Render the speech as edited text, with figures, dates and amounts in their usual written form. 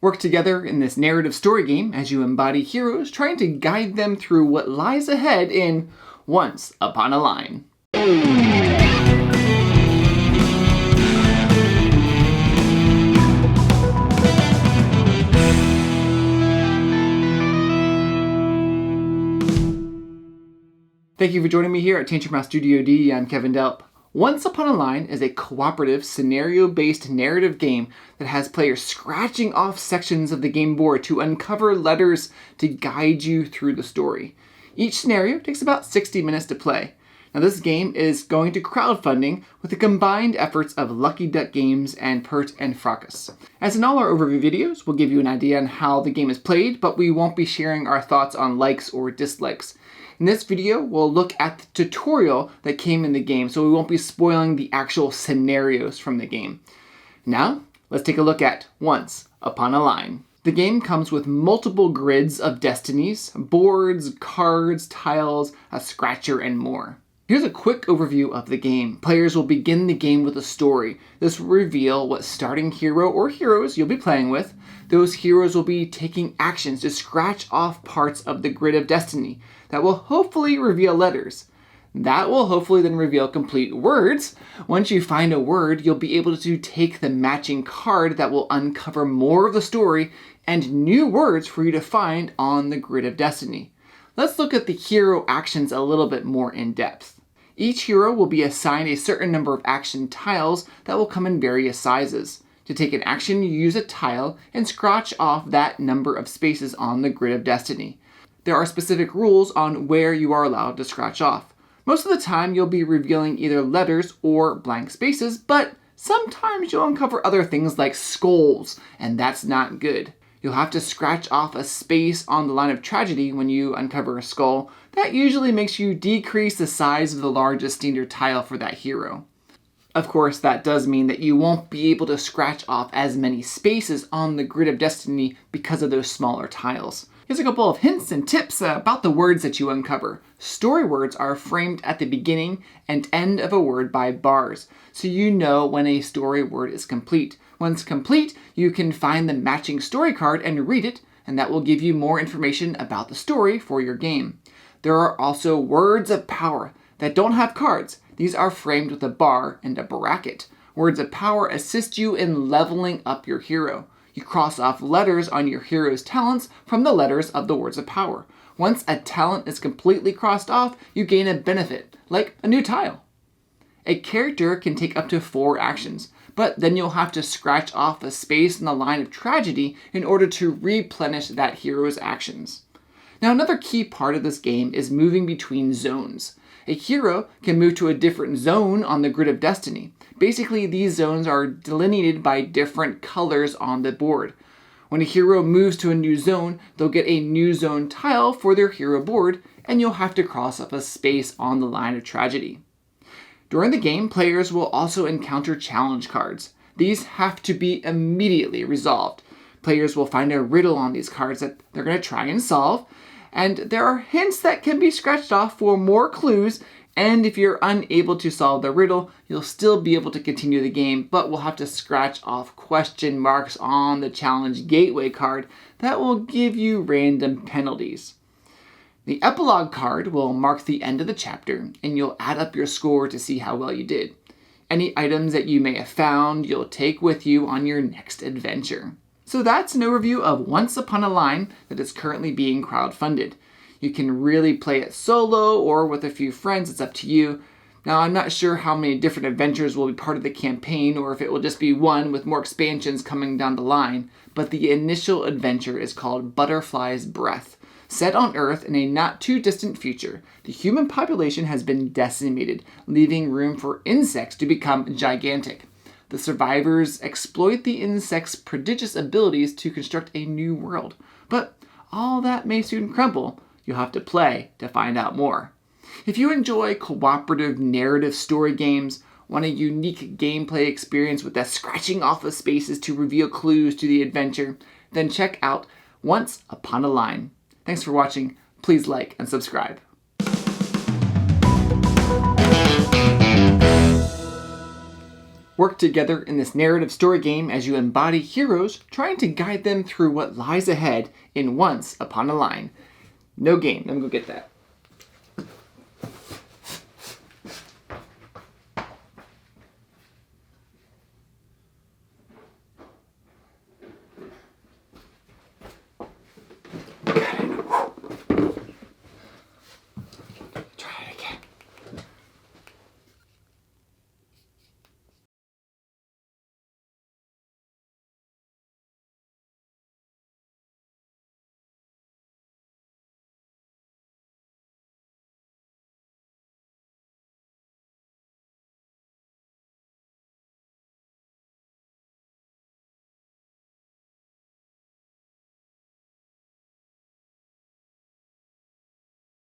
Work together in this narrative story game as you embody heroes trying to guide them through what lies ahead in Once Upon a Line. Thank you for joining me here at Tantrum Mouse Studio D. I'm Kevin Delp. Once Upon a Line is a cooperative, scenario-based narrative game that has players scratching off sections of the game board to uncover letters to guide you through the story. Each scenario takes about 60 minutes to play. Now this game is going to crowdfunding with the combined efforts of Lucky Duck Games and Pert and Fracas. As in all our overview videos, we'll give you an idea on how the game is played, but we won't be sharing our thoughts on likes or dislikes. In this video, we'll look at the tutorial that came in the game, so we won't be spoiling the actual scenarios from the game. Now, let's take a look at Once Upon a Line. The game comes with multiple grids of destinies, boards, cards, tiles, a scratcher, and more. Here's a quick overview of the game. Players will begin the game with a story. This will reveal what starting hero or heroes you'll be playing with. Those heroes will be taking actions to scratch off parts of the grid of destiny that will hopefully reveal letters. That will hopefully then reveal complete words. Once you find a word, you'll be able to take the matching card that will uncover more of the story and new words for you to find on the grid of destiny. Let's look at the hero actions a little bit more in depth. Each hero will be assigned a certain number of action tiles that will come in various sizes. To take an action, you use a tile and scratch off that number of spaces on the grid of destiny. There are specific rules on where you are allowed to scratch off. Most of the time, you'll be revealing either letters or blank spaces, but sometimes you'll uncover other things like skulls, and that's not good. You'll have to scratch off a space on the line of tragedy when you uncover a skull. That usually makes you decrease the size of the largest standard tile for that hero. Of course, that does mean that you won't be able to scratch off as many spaces on the grid of destiny because of those smaller tiles. Here's a couple of hints and tips about the words that you uncover. Story words are framed at the beginning and end of a word by bars, so you know when a story word is complete. Once complete, you can find the matching story card and read it, and that will give you more information about the story for your game. There are also words of power that don't have cards. These are framed with a bar and a bracket. Words of power assist you in leveling up your hero. You cross off letters on your hero's talents from the letters of the words of power. Once a talent is completely crossed off, you gain a benefit, like a new tile. A character can take up to 4 actions, but then you'll have to scratch off a space in the line of tragedy in order to replenish that hero's actions. Now, another key part of this game is moving between zones. A hero can move to a different zone on the grid of destiny. Basically, these zones are delineated by different colors on the board. When a hero moves to a new zone, they'll get a new zone tile for their hero board, and you'll have to cross off a space on the line of tragedy. During the game, players will also encounter challenge cards. These have to be immediately resolved. Players will find a riddle on these cards that they're going to try and solve, and there are hints that can be scratched off for more clues, and if you're unable to solve the riddle, you'll still be able to continue the game, but we'll have to scratch off question marks on the challenge gateway card that will give you random penalties. The epilogue card will mark the end of the chapter, and you'll add up your score to see how well you did. Any items that you may have found, you'll take with you on your next adventure. So that's an overview of Once Upon a Line that is currently being crowdfunded. You can really play it solo or with a few friends, it's up to you. Now, I'm not sure how many different adventures will be part of the campaign or if it will just be one with more expansions coming down the line, but the initial adventure is called Butterfly's Breath. Set on Earth in a not too distant future, the human population has been decimated, leaving room for insects to become gigantic. The survivors exploit the insects' prodigious abilities to construct a new world. But all that may soon crumble. You'll have to play to find out more. If you enjoy cooperative narrative story games, want a unique gameplay experience with the scratching off of spaces to reveal clues to the adventure, then check out Once Upon a Line. Thanks for watching. Please like and subscribe. Work together in this narrative story game as you embody heroes trying to guide them through what lies ahead in Once Upon a Line. No game. Let me go get that.